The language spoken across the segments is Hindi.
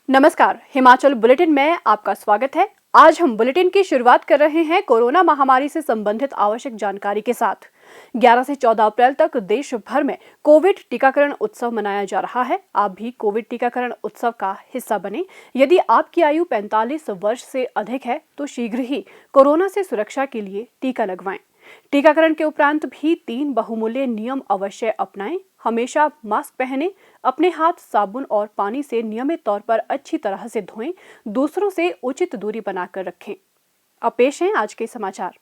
नमस्कार, हिमाचल बुलेटिन में आपका स्वागत है। आज हम बुलेटिन की शुरुआत कर रहे हैं कोरोना महामारी से संबंधित आवश्यक जानकारी के साथ। 11 से 14 अप्रैल तक देश भर में कोविड टीकाकरण उत्सव मनाया जा रहा है। आप भी कोविड टीकाकरण उत्सव का हिस्सा बने। यदि आपकी आयु 45 वर्ष से अधिक है तो शीघ्र ही कोरोना से सुरक्षा के लिए टीका लगवाएं। टीकाकरण के उपरांत भी 3 बहुमूल्य नियम अवश्य अपनाएं। हमेशा मास्क पहनें, अपने हाथ साबुन और पानी से नियमित तौर पर अच्छी तरह से धोएं, दूसरों से उचित दूरी बनाकर रखें। अब पेश हैं आज के समाचार।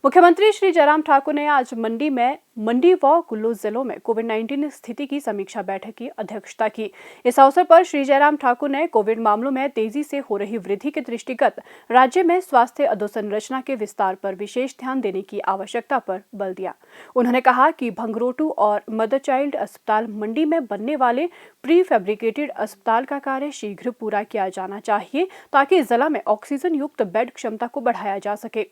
मुख्यमंत्री श्री जयराम ठाकुर ने आज मंडी व कुल्लू जिलों में कोविड-19 स्थिति की समीक्षा बैठक की अध्यक्षता की। इस अवसर पर श्री जयराम ठाकुर ने कोविड मामलों में तेजी से हो रही वृद्धि के दृष्टिगत राज्य में स्वास्थ्य अधोसंरचना के विस्तार पर विशेष ध्यान देने की आवश्यकता पर बल दिया। उन्होंने कहा कि भंगरोटू और मदर चाइल्ड अस्पताल मंडी में बनने वाले प्री फैब्रिकेटेड अस्पताल का कार्य शीघ्र पूरा किया जाना चाहिए ताकि जिला में ऑक्सीजन युक्त बेड क्षमता को बढ़ाया जा सके।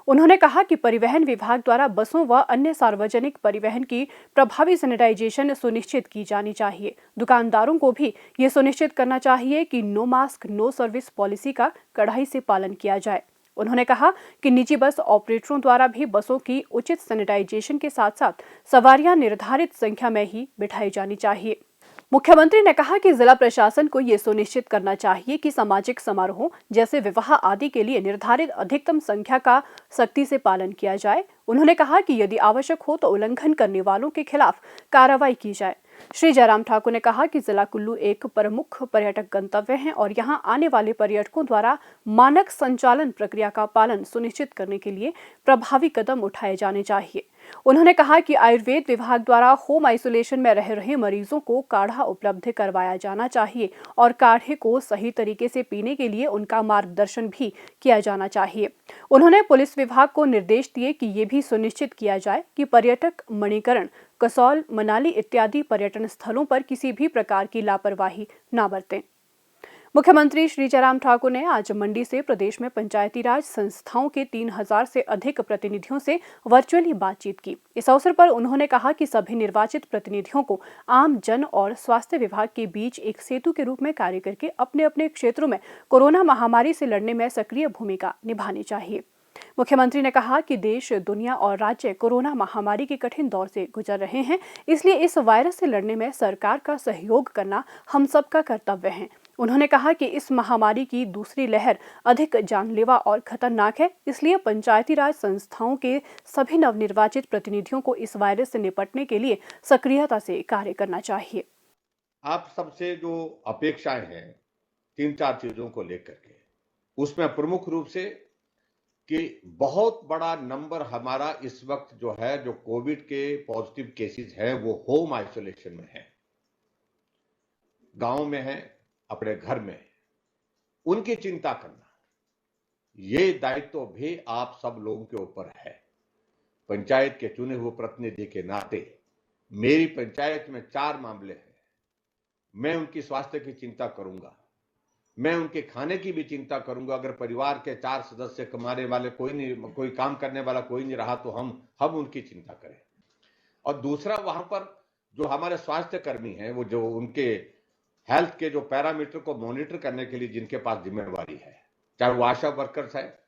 उन्होंने कहा कि परिवहन विभाग द्वारा बसों व अन्य सार्वजनिक परिवहन की प्रभावी सैनिटाइजेशन सुनिश्चित की जानी चाहिए। दुकानदारों को भी ये सुनिश्चित करना चाहिए कि no mask no service policy का कड़ाई से पालन किया जाए। उन्होंने कहा कि निजी बस ऑपरेटरों द्वारा भी बसों की उचित सैनिटाइजेशन के साथ साथ सवारियां निर्धारित संख्या में ही बिठाई जानी चाहिए। मुख्यमंत्री ने कहा कि जिला प्रशासन को ये सुनिश्चित करना चाहिए कि सामाजिक समारोहों जैसे विवाह आदि के लिए निर्धारित अधिकतम संख्या का सख्ती से पालन किया जाए। उन्होंने कहा कि यदि आवश्यक हो तो उल्लंघन करने वालों के खिलाफ कार्रवाई की जाए। श्री जयराम ठाकुर ने कहा कि जिला कुल्लू एक प्रमुख पर्यटक गंतव्य है और यहां आने वाले पर्यटकों द्वारा मानक संचालन प्रक्रिया का पालन सुनिश्चित करने के लिए प्रभावी कदम उठाए जाने चाहिए। उन्होंने कहा कि आयुर्वेद विभाग द्वारा होम आइसोलेशन में रह रहे मरीजों को काढ़ा उपलब्ध करवाया जाना चाहिए और काढ़े को सही तरीके से पीने के लिए उनका मार्गदर्शन भी किया जाना चाहिए। उन्होंने पुलिस विभाग को निर्देश दिए कि ये भी सुनिश्चित किया जाए कि पर्यटक मणिकरण, कसौल, मनाली इत्यादि पर्यटन स्थलों पर किसी भी प्रकार की लापरवाही न बरतें। मुख्यमंत्री श्री जयराम ठाकुर ने आज मंडी से प्रदेश में पंचायती राज संस्थाओं के 3000 से अधिक प्रतिनिधियों से वर्चुअली बातचीत की। इस अवसर पर उन्होंने कहा कि सभी निर्वाचित प्रतिनिधियों को आम जन और स्वास्थ्य विभाग के बीच एक सेतु के रूप में कार्य करके अपने अपने क्षेत्रों में कोरोना महामारी से लड़ने में सक्रिय भूमिका निभानी चाहिए। मुख्यमंत्री ने कहा कि देश, दुनिया और राज्य कोरोना महामारी के कठिन दौर से गुजर रहे हैं, इसलिए इस वायरस से लड़ने में सरकार का सहयोग करना हम सबका कर्तव्य है। उन्होंने कहा कि इस महामारी की दूसरी लहर अधिक जानलेवा और खतरनाक है, इसलिए पंचायती राज संस्थाओं के सभी नवनिर्वाचित प्रतिनिधियों को इस वायरस से निपटने के लिए सक्रियता से कार्य करना चाहिए। आप सबसे जो अपेक्षाएं हैं 3-4 चीजों को लेकर के, उसमें प्रमुख रूप से कि बहुत बड़ा नंबर हमारा इस वक्त जो है, जो कोविड के पॉजिटिव केसेस हैं, वो होम आइसोलेशन में है, गांव में है, अपने घर में है। उनकी चिंता करना, ये दायित्व भी आप सब लोगों के ऊपर है। पंचायत के चुने हुए प्रतिनिधि के नाते मेरी पंचायत में 4 मामले हैं, मैं उनकी स्वास्थ्य की चिंता करूंगा, मैं उनके खाने की भी चिंता करूंगा। अगर परिवार के 4 सदस्य कमाने वाले कोई नहीं, कोई काम करने वाला कोई नहीं रहा, तो हम उनकी चिंता करें। और दूसरा, वहां पर जो हमारे स्वास्थ्य कर्मी हैं, वो जो उनके हेल्थ के जो पैरामीटर को मॉनिटर करने के लिए जिनके पास जिम्मेवारी है, चाहे वो आशा वर्कर्स है,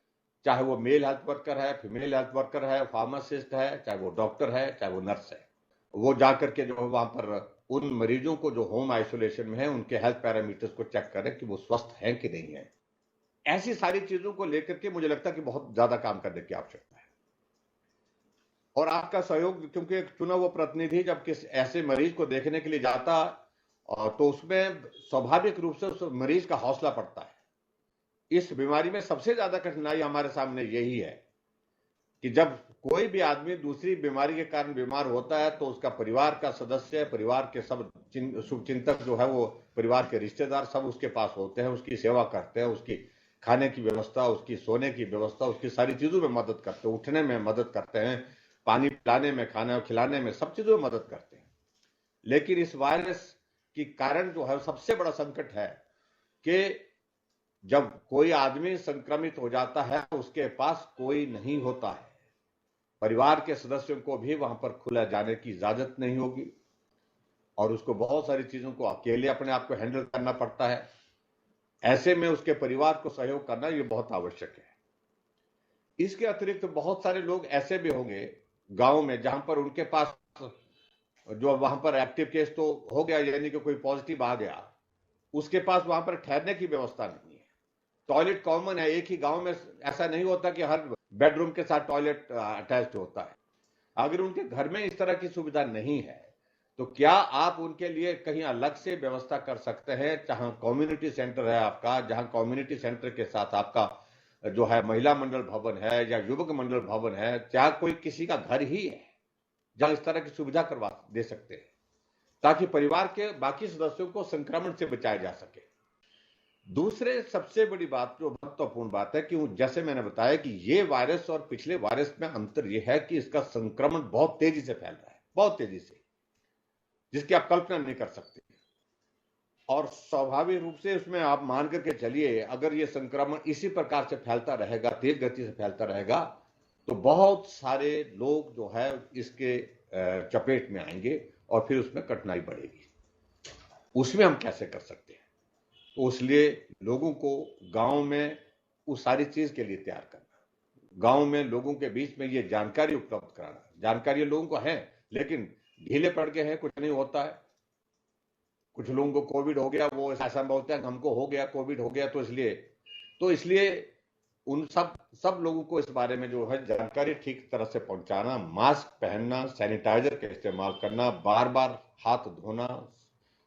चाहे वो मेल हेल्थ वर्कर है, फीमेल हेल्थ वर्कर है, फार्मासिस्ट है, चाहे वो डॉक्टर है, चाहे वो नर्स है, वो जाकर के जो वहां पर उन मरीजों को जो होम आइसोलेशन में है, उनके हेल्थ पैरामीटर्स को चेक करें कि वो स्वस्थ हैं कि नहीं है। ऐसी सारी चीजों को लेकर के मुझे लगता है कि बहुत ज्यादा काम करने की आवश्यकता है। और आपका सहयोग, क्योंकि एक चुना हुआ प्रतिनिधि जब किस ऐसे मरीज को देखने के लिए जाता, तो उसमें स्वाभाविक रूप से उस मरीज का हौसला बढ़ता है। इस बीमारी में सबसे ज्यादा कठिनाई हमारे सामने यही है कि जब कोई भी आदमी दूसरी बीमारी के कारण बीमार होता है, तो उसका परिवार का सदस्य, परिवार के सब शुभचिंतक जो है, वो परिवार के रिश्तेदार सब उसके पास होते हैं, उसकी सेवा करते हैं, उसकी खाने की व्यवस्था, उसकी सोने की व्यवस्था, उसकी सारी चीजों में मदद करते हैं, उठने में मदद करते हैं, पानी पिलाने में, खाना खिलाने में, सब चीजों में मदद करते हैं। लेकिन इस वायरस के कारण जो है सबसे बड़ा संकट है कि जब कोई आदमी संक्रमित हो जाता है, उसके पास कोई नहीं होता है, परिवार के सदस्यों को भी वहां पर खुला जाने की इजाजत नहीं होगी और उसको बहुत सारी चीजों को अकेले अपने आप को हैंडल करना पड़ता है। ऐसे में उसके परिवार को सहयोग करना ये बहुत आवश्यक है। इसके अतिरिक्त बहुत सारे लोग ऐसे भी होंगे गांव में जहां पर उनके पास जो वहां पर एक्टिव केस तो हो गया, यानी कि कोई पॉजिटिव आ गया, उसके पास वहां पर ठहरने की व्यवस्था नहीं है। टॉयलेट कॉमन है, एक ही गांव में ऐसा नहीं होता कि हर बेडरूम के साथ टॉयलेट अटैच्ड होता है। अगर उनके घर में इस तरह की सुविधा नहीं है तो क्या आप उनके लिए कहीं अलग से व्यवस्था कर सकते हैं? जहां कम्युनिटी सेंटर है आपका, जहां कम्युनिटी सेंटर के साथ आपका जो है महिला मंडल भवन है या युवक मंडल भवन है, क्या कोई किसी का घर ही है जहां इस तरह की सुविधा करवा दे सकते हैं, ताकि परिवार के बाकी सदस्यों को संक्रमण से बचाया जा सके। दूसरे सबसे बड़ी बात, जो महत्वपूर्ण बात है, कि जैसे मैंने बताया कि ये वायरस और पिछले वायरस में अंतर यह है कि इसका संक्रमण बहुत तेजी से फैल रहा है, बहुत तेजी से, जिसकी आप कल्पना नहीं कर सकते। और स्वाभाविक रूप से उसमें आप मान करके चलिए, अगर ये संक्रमण इसी प्रकार से फैलता रहेगा, तेज गति से फैलता रहेगा, तो बहुत सारे लोग जो है इसके चपेट में आएंगे और फिर उसमें कठिनाई बढ़ेगी। उसमें हम कैसे कर सकते हैं? तो इसलिए लोगों को गांव में उस सारी चीज के लिए तैयार करना, गांव में लोगों के बीच में ये जानकारी उपलब्ध कराना। जानकारी लोगों को है, लेकिन ढीले पड़ गए हैं, कुछ नहीं होता है। कुछ लोगों को कोविड हो गया, वो ऐसा बोलते हैं हमको हो गया, कोविड हो गया, तो इसलिए उन सब लोगों को इस बारे में जो है जानकारी ठीक तरह से पहुंचाना, मास्क पहनना, सैनिटाइजर का इस्तेमाल करना, बार बार हाथ धोना,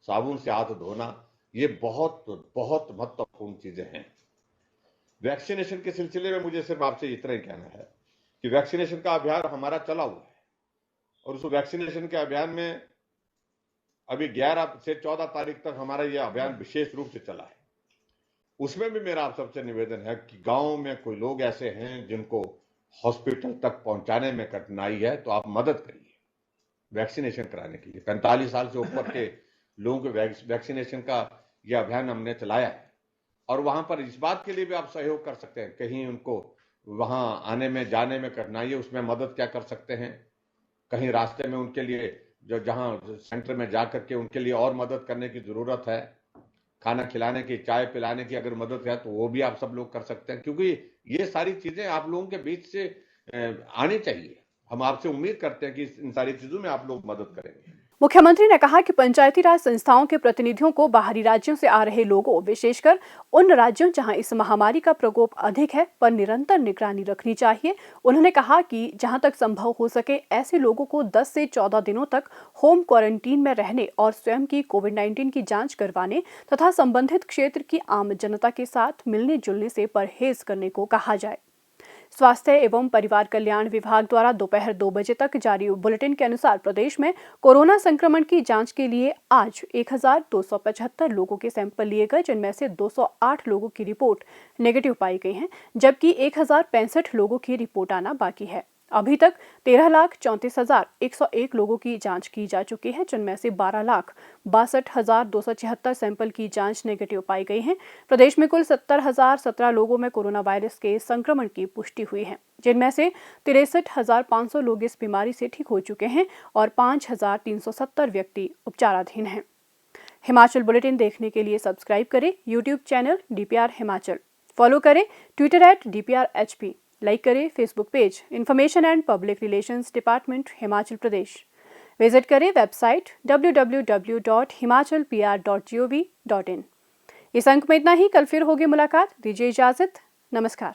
साबुन से हाथ धोना, ये बहुत बहुत महत्वपूर्ण चीजें हैं। वैक्सीनेशन के सिलसिले में मुझे सिर्फ आपसे इतना ही कहना है कि वैक्सीनेशन का अभियान हमारा चला हुआ है और उस वैक्सीनेशन के अभियान में अभी 11 से 14 तारीख तक हमारा यह अभियान विशेष रूप से चला है। उसमें भी मेरा आप सबसे निवेदन है कि गांव में कोई लोग ऐसे हैं जिनको हॉस्पिटल तक पहुंचाने में कठिनाई है, तो आप मदद करिए वैक्सीनेशन कराने के लिए। 45 साल से ऊपर के लोगों के वैक्सीनेशन का यह अभियान हमने चलाया है। और वहां पर इस बात के लिए भी आप सहयोग कर सकते हैं, कहीं उनको वहां आने में जाने में कठिनाई है, उसमें मदद क्या कर सकते हैं। कहीं रास्ते में उनके लिए जो जहां सेंटर में जाकर के उनके लिए और मदद करने की जरूरत है, खाना खिलाने की, चाय पिलाने की अगर मदद है तो वो भी आप सब लोग कर सकते हैं, क्योंकि ये सारी चीजें आप लोगों के बीच से आनी चाहिए। हम आपसे उम्मीद करते हैं कि इन सारी चीजों में आप लोग मदद करेंगे। मुख्यमंत्री ने कहा कि पंचायती राज संस्थाओं के प्रतिनिधियों को बाहरी राज्यों से आ रहे लोगों, विशेषकर उन राज्यों जहां इस महामारी का प्रकोप अधिक है, पर निरंतर निगरानी रखनी चाहिए। उन्होंने कहा कि जहां तक संभव हो सके ऐसे लोगों को 10 से 14 दिनों तक होम क्वारंटीन में रहने और स्वयं की कोविड-19 की जांच करवाने तथा संबंधित क्षेत्र की आम जनता के साथ मिलने जुलने से परहेज करने को कहा जाए। स्वास्थ्य एवं परिवार कल्याण विभाग द्वारा दोपहर 2 बजे तक जारी बुलेटिन के अनुसार प्रदेश में कोरोना संक्रमण की जांच के लिए आज 1275 लोगों के सैंपल लिए गए, जिनमें से 208 लोगों की रिपोर्ट नेगेटिव पाई गई है, जबकि 1065 लोगों की रिपोर्ट आना बाकी है। अभी तक 13,34,101 लोगों की जांच की जा चुकी है, जिनमें से 12,62,276 सैंपल की जांच नेगेटिव पाई गई है। प्रदेश में कुल 70,017 लोगों में कोरोना वायरस के संक्रमण की पुष्टि हुई है, जिनमें से 63,500 लोग इस बीमारी से ठीक हो चुके हैं और 5,370 व्यक्ति उपचाराधीन हैं। हिमाचल बुलेटिन देखने के लिए सब्सक्राइब करें YouTube channel DPR Himachal, follow करें ट्विटर @DPRHP, लाइक करें Facebook page information and public relations department Himachal Pradesh, visit करें वेबसाइट www.himachalpr.gov.in। इस अंक में इतना ही, कल फिर होगी मुलाकात, दीजिए इजाजत, नमस्कार।